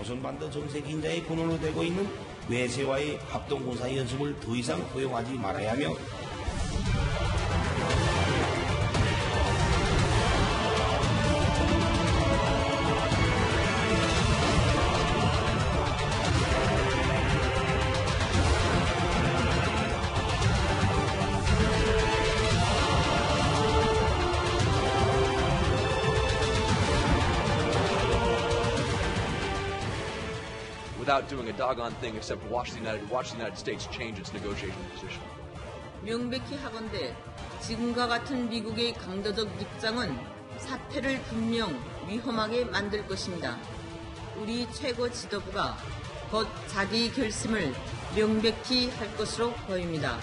조선반도 정세 긴장의 근원으로 되고 있는 외세와의 합동군사 연습을 더 이상 허용하지 말아야 하며 without doing a doggone thing except watch the United States change its negotiating position. 명백히 하건대 지금과 같은 미국의 강도적 입장은 사태를 분명 위험하게 만들 것입니다. 우리 최고 지도부가 곧 자기 결심을 명백히 할 것으로 보입니다.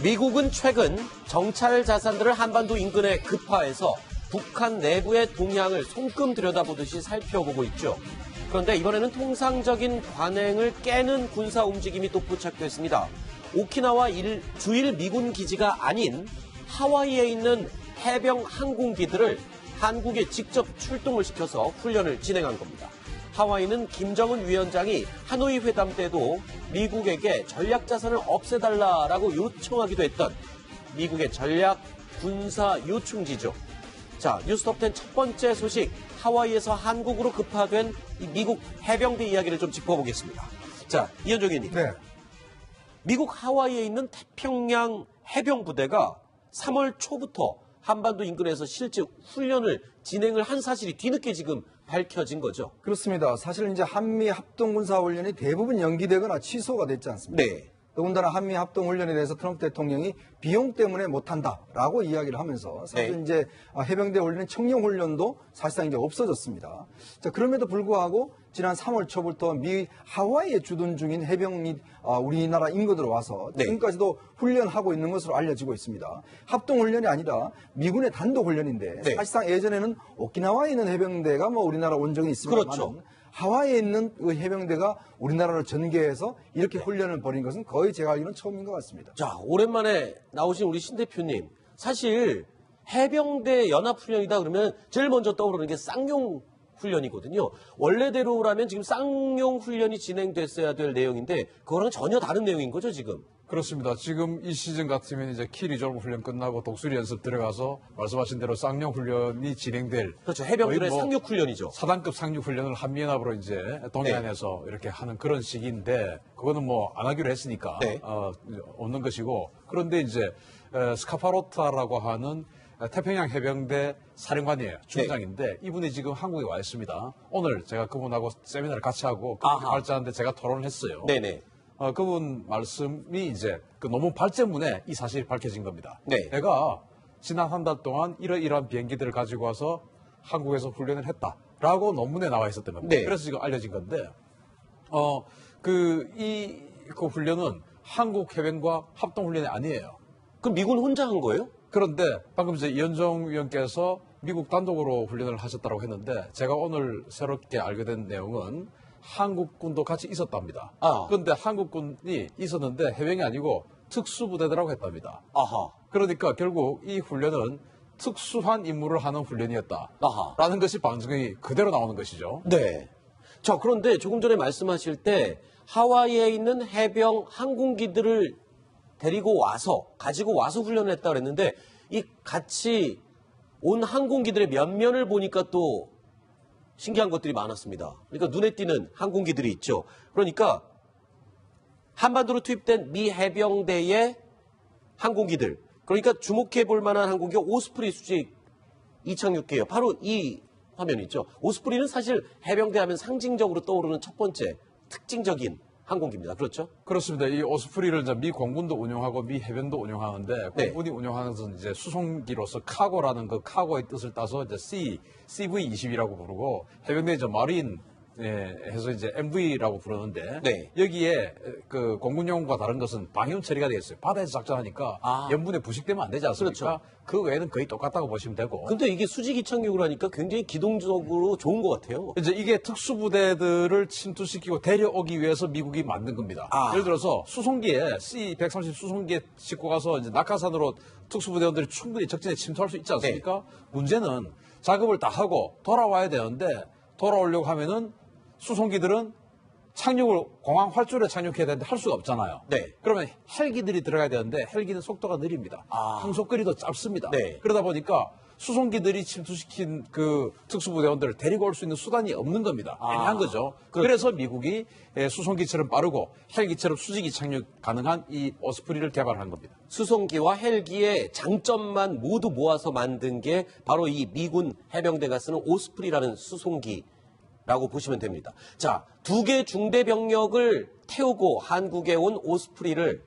미국은 최근 정찰 자산들을 한반도 인근에 급파해서 북한 내부의 동향을 손금 들여다보듯이 살펴보고 있죠. 그런데 이번에는 통상적인 관행을 깨는 군사 움직임이 또 포착됐습니다. 오키나와 주일 미군 기지가 아닌 하와이에 있는 해병 항공기들을 한국에 직접 출동을 시켜서 훈련을 진행한 겁니다. 하와이는 김정은 위원장이 하노이 회담 때도 미국에게 전략 자산을 없애달라라고 요청하기도 했던 미국의 전략 군사 요충지죠. 자, 뉴스톱10 첫 번째 소식, 하와이에서 한국으로 급파된 이 미국 해병대 이야기를 좀 짚어보겠습니다. 자, 이현종 의원님. 네. 미국 하와이에 있는 태평양 해병부대가 3월 초부터 한반도 인근에서 실제 훈련을 진행을 한 사실이 뒤늦게 지금 밝혀진 거죠. 그렇습니다. 사실 이제 한미 합동군사훈련이 대부분 연기되거나 취소가 됐지 않습니까? 네. 더군다나 한미 합동훈련에 대해서 트럼프 대통령이 비용 때문에 못한다라고 이야기를 하면서 사실 네. 이제 해병대 훈련, 청룡훈련도 사실상 이제 없어졌습니다. 자, 그럼에도 불구하고 지난 3월 초부터 미 하와이에 주둔 중인 해병이 우리나라 인근으로 와서 네. 지금까지도 훈련하고 있는 것으로 알려지고 있습니다. 합동훈련이 아니라 미군의 단독훈련인데 네. 사실상 예전에는 오키나와에 있는 해병대가 뭐 우리나라 원정에 있습니다만 그렇죠. 하와이에 있는 그 해병대가 우리나라로 전개해서 이렇게 훈련을 벌인 것은 거의 제가 알기로는 처음인 것 같습니다. 자, 오랜만에 나오신 우리 신 대표님. 사실 해병대 연합훈련이다 그러면 제일 먼저 떠오르는 게 쌍용 훈련이거든요. 원래대로라면 지금 쌍용 훈련이 진행됐어야 될 내용인데 그거랑 전혀 다른 내용인 거죠, 지금? 그렇습니다. 지금 이 시즌 같으면 이제 키 리졸브 훈련 끝나고 독수리 연습 들어가서 말씀하신 대로 쌍용 훈련이 진행될. 그렇죠. 해병들의 거의 상륙 훈련이죠. 사단급 상륙 훈련을 한미연합으로 이제 동해안에서 이렇게 하는 그런 시기인데 그거는 뭐 안 하기로 했으니까 네. 없는 것이고 그런데 이제 스카파로타라고 하는 태평양 해병대 사령관이에요. 중장인데 이분이 지금 한국에 와 있습니다. 오늘 제가 그분하고 세미나를 같이 하고 발제하는데 제가 토론을 했어요. 네네. 그분 말씀이 이제 그 논문 발제문에 이 사실이 밝혀진 겁니다. 네. 내가 지난 한 달 동안 이러이러한 비행기들을 가지고 와서 한국에서 훈련을 했다라고 논문에 나와 있었던 겁니다. 네. 그래서 지금 알려진 건데, 그 훈련은 한국 해병과 합동 훈련이 아니에요. 그럼 미군 혼자 한 거예요? 그런데 방금 이제 이현종 위원께서 미국 단독으로 훈련을 하셨다고 했는데 제가 오늘 새롭게 알게 된 내용은 한국군도 같이 있었답니다. 그런데 한국군이 있었는데 해병이 아니고 특수부대들하고 했답니다. 아하. 그러니까 결국 이 훈련은 특수한 임무를 하는 훈련이었다라는 아하. 것이 방증이 그대로 나오는 것이죠. 네. 자, 그런데 조금 전에 말씀하실 때 하와이에 있는 해병 항공기들을 가지고 와서 훈련을 했다 그랬는데 이 같이 온 항공기들의 면면을 보니까 또 신기한 것들이 많았습니다. 그러니까 눈에 띄는 항공기들이 있죠. 그러니까 한반도로 투입된 미 해병대의 항공기들. 그러니까 주목해 볼 만한 항공기가 오스프리 수직 이착륙기예요. 바로 이 화면이죠. 오스프리는 사실 해병대 하면 상징적으로 떠오르는 첫 번째 특징적인 항공기입니다. 그렇죠? 그렇습니다. 이 오스프리를 이제 미 공군도 운용하고 미 해병도 운용하는데 네. 공군이 운용하는 것은 이제 수송기로서 카고라는 그 카고의 뜻을 따서 이제 CV20이라고 부르고 해병대 이제 마린 해서 이제 MV라고 부르는데 네. 여기에 그 공군용과 다른 것은 방위훈 처리가 되어 있어요. 바다에서 작전하니까 염분에 부식되면 안 되지 않습니까? 그렇죠. 그 외에는 거의 똑같다고 보시면 되고. 근데 이게 수직이 착륙을 하니까 굉장히 기동적으로 좋은 것 같아요. 이제 이게 특수부대들을 침투시키고 데려오기 위해서 미국이 만든 겁니다. 예를 들어서 수송기에 C-130 수송기에 싣고 가서 이제 낙하산으로 특수부대원들이 충분히 적진에 침투할 수 있지 않습니까? 문제는 작업을 다 하고 돌아와야 되는데 돌아오려고 하면은 수송기들은 착륙을 공항 활주로에 착륙해야 되는데 할 수가 없잖아요. 네. 그러면 헬기들이 들어가야 되는데 헬기는 속도가 느립니다. 항속거리도 짧습니다. 네. 그러다 보니까 수송기들이 침투시킨 그 특수부대원들을 데리고 올 수 있는 수단이 없는 겁니다. 애매한 거죠. 그래서 미국이 수송기처럼 빠르고 헬기처럼 수직이 착륙 가능한 이 오스프리를 개발한 겁니다. 수송기와 헬기의 장점만 모두 모아서 만든 게 바로 이 미군 해병대가 쓰는 오스프리라는 수송기라고 보시면 됩니다. 자, 2개 중대 병력을 태우고 한국에 온 오스프리를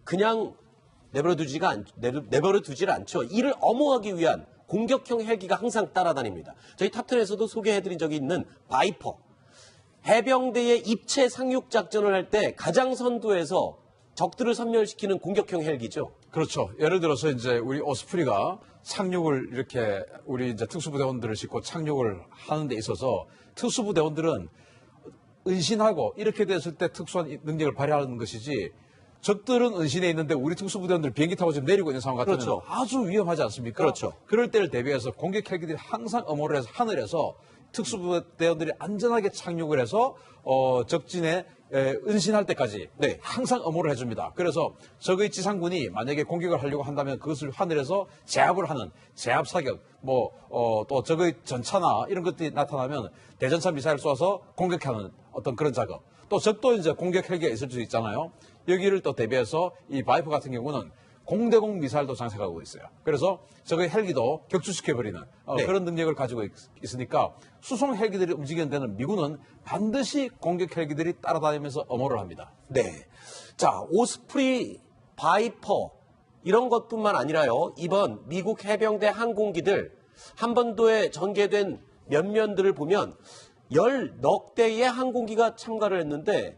그냥 내버려 두질 않죠. 이를 엄호하기 위한 공격형 헬기가 항상 따라다닙니다. 저희 탑10에서도 소개해드린 적이 있는 바이퍼. 해병대의 입체 상륙 작전을 할 때 가장 선두에서 적들을 섬멸시키는 공격형 헬기죠. 그렇죠. 예를 들어서 이제 우리 오스프리가 착륙을 이렇게 우리 이제 특수부대원들을 싣고 착륙을 하는 데 있어서 특수부대원들은 은신하고 이렇게 됐을 때 특수한 능력을 발휘하는 것이지 적들은 은신해 있는데 우리 특수부대원들 비행기 타고 지금 내리고 있는 상황 같으면 그렇죠. 아주 위험하지 않습니까? 그렇죠. 그럴 때를 대비해서 공격 헬기들이 항상 엄호를 해서 하늘에서 특수부대원들이 안전하게 착륙을 해서 적진에 은신할 때까지 항상 엄호를 해줍니다. 그래서 적의 지상군이 만약에 공격을 하려고 한다면 그것을 하늘에서 제압을 하는 제압 사격, 또 적의 전차나 이런 것들이 나타나면 대전차 미사일 쏘아서 공격하는 어떤 그런 작업. 또 적도 이제 공격 헬기가 있을 수 있잖아요. 여기를 또 대비해서 이 바이퍼 같은 경우는 공대공 미사일도 장착하고 있어요. 그래서 적의 헬기도 격추시켜버리는 그런 능력을 가지고 있으니까 수송 헬기들이 움직이는 데는 미군은 반드시 공격 헬기들이 따라다니면서 엄호를 합니다. 네. 자, 오스프리, 바이퍼 이런 것뿐만 아니라요. 이번 미국 해병대 항공기들 한반도에 전개된 면면들을 보면 10넉 대의 항공기가 참가를 했는데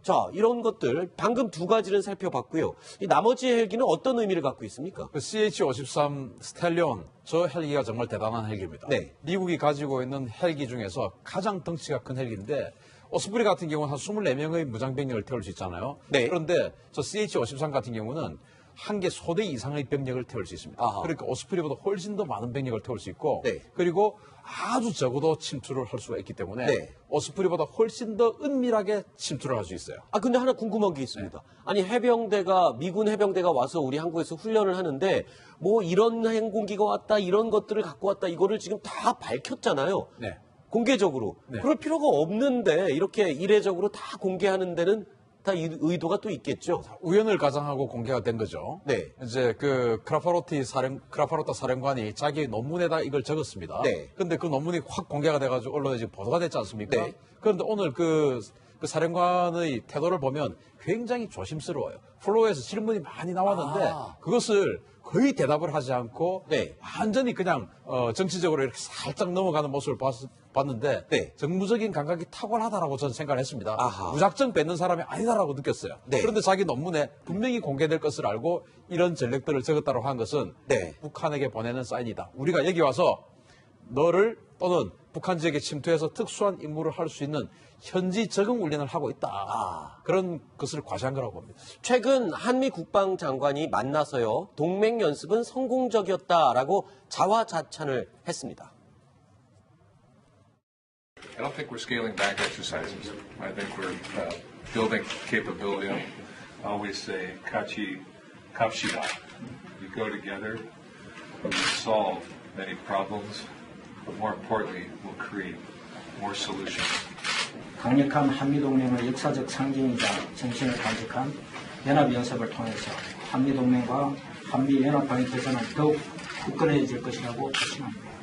자, 이런 것들 방금 2가지를 살펴봤고요. 이 나머지 헬기는 어떤 의미를 갖고 있습니까? 그 CH-53 스텔리온 저 헬기가 정말 대단한 헬기입니다. 네. 미국이 가지고 있는 헬기 중에서 가장 덩치가 큰 헬기인데 오스프리 같은 경우는 한 24명의 무장병력을 태울 수 있잖아요. 네. 그런데 저 CH-53 같은 경우는 한 개 소대 이상의 병력을 태울 수 있습니다. 아하. 그러니까 오스프리보다 훨씬 더 많은 병력을 태울 수 있고 네. 그리고 아주 적어도 침투를 할 수가 있기 때문에 네. 오스프리보다 훨씬 더 은밀하게 침투를 할 수 있어요. 근데 하나 궁금한 게 있습니다. 아니, 미군 해병대가 와서 우리 한국에서 훈련을 하는데, 뭐 이런 항공기가 왔다, 이런 것들을 갖고 왔다, 이거를 지금 다 밝혔잖아요. 네. 공개적으로. 네. 그럴 필요가 없는데, 이렇게 이례적으로 다 공개하는 데는 다 의도가 또 있겠죠. 우연을 가장하고 공개가 된 거죠. 네. 이제 그 크라파로타 사령관이 자기 논문에다 이걸 적었습니다. 네. 근데 그 논문이 확 공개가 돼가지고 언론에 지금 보도가 됐지 않습니까? 네. 그런데 오늘 그 사령관의 태도를 보면 굉장히 조심스러워요. 플로어에서 질문이 많이 나왔는데 그것을 거의 대답을 하지 않고 네. 완전히 그냥 정치적으로 이렇게 살짝 넘어가는 모습을 봤는데 네. 정무적인 감각이 탁월하다라고 저는 생각을 했습니다. 아하. 무작정 뱉는 사람이 아니다라고 느꼈어요. 네. 그런데 자기 논문에 분명히 공개될 것을 알고 이런 전략들을 적었다고 한 것은 네. 북한에게 보내는 사인이다. 우리가 여기 와서 너를 또는 북한 지역에 침투해서 특수한 임무를 할 수 있는 현지 적응 훈련을 하고 있다. 그런 것을 과시한 거라고 봅니다. 최근 한미 국방장관이 만나서요, 동맹 연습은 성공적이었다라고 자화자찬을 했습니다. I don't think we're scaling back exercises. I think we're building capability. I always say, kachi kapshida. We go together, we solve many problems, but more importantly, we'll create more solutions. 강력한 한미동맹의 역사적 상징이자 정신을 간직한 연합연습을 통해서 한미동맹과 한미연합방위 개선은 더욱 굳건해질 것이라고 확신합니다.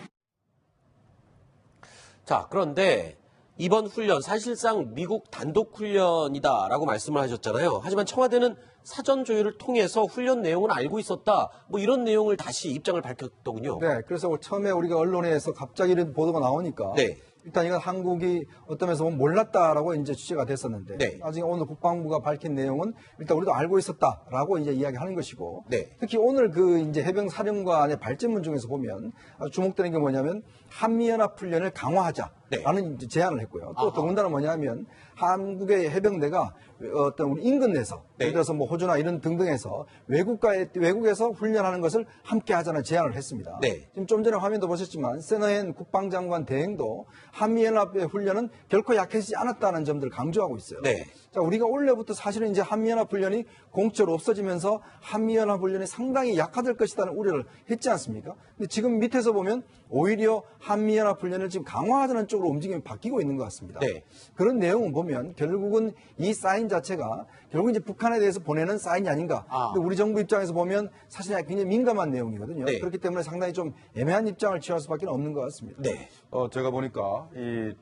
자, 그런데 이번 훈련 사실상 미국 단독 훈련이다라고 말씀을 하셨잖아요. 하지만 청와대는 사전 조율을 통해서 훈련 내용을 알고 있었다. 뭐 이런 내용을 다시 입장을 밝혔더군요. 네, 그래서 처음에 우리가 언론에서 갑자기 이런 보도가 나오니까 네. 일단 이건 한국이 어떤 면에서 보면 몰랐다라고 이제 취재가 됐었는데 네. 나중에 오늘 국방부가 밝힌 내용은 일단 우리도 알고 있었다라고 이제 이야기하는 것이고 네. 특히 오늘 그 이제 해병사령관의 발제문 중에서 보면 주목되는 게 뭐냐면 한미연합훈련을 강화하자라는 이제 제안을 했고요. 또 더군다나 뭐냐면 한국의 해병대가 어떤 우리 인근 내에서 예를 들어서 뭐 호주나 이런 등등에서 외국에서 훈련하는 것을 함께 하자는 제안을 했습니다. 네. 지금 좀 전에 화면도 보셨지만 세너헨 국방장관 대행도 한미연합의 훈련은 결코 약해지지 않았다는 점들을 강조하고 있어요. 네. 자, 우리가 올해부터 사실은 이제 한미연합 훈련이 공적으로 없어지면서 한미연합 훈련이 상당히 약화될 것이라는 우려를 했지 않습니까? 근데 지금 밑에서 보면 오히려 한미연합 훈련을 지금 강화하자는 쪽으로 움직임이 바뀌고 있는 것 같습니다. 네. 그런 내용을 보면 결국은 이 사인 자체가 결국 이제 북한에 대해서 보내는 사인이 아닌가. 근데 우리 정부 입장에서 보면 사실 굉장히 민감한 내용이거든요. 네. 그렇기 때문에 상당히 좀 애매한 입장을 취할 수밖에 없는 것 같습니다. 네. 제가 보니까 이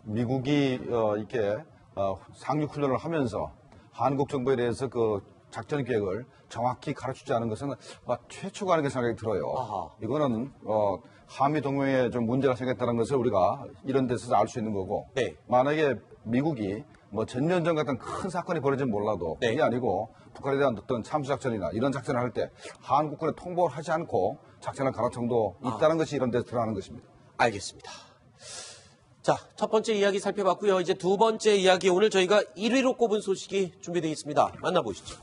미국이 이렇게 상륙 훈련을 하면서 한국 정부에 대해서 그 작전 계획을 정확히 가르치지 않은 것은 최초가 아닌가 생각이 들어요. 이거는 한미 동맹에 좀 문제가 생겼다는 것을 우리가 이런 데서 알 수 있는 거고 네. 만약에 미국이 뭐 전면전 같은 큰 사건이 벌어지면 몰라도 네. 그게 아니고 북한에 대한 어떤 참수작전이나 이런 작전을 할 때 한국군에 통보를 하지 않고 작전을 가능성도 있다는 것이 이런 데서 드러나는 것입니다. 알겠습니다. 자, 첫 번째 이야기 살펴봤고요. 이제 두 번째 이야기 오늘 저희가 1위로 꼽은 소식이 준비되어 있습니다. 만나보시죠.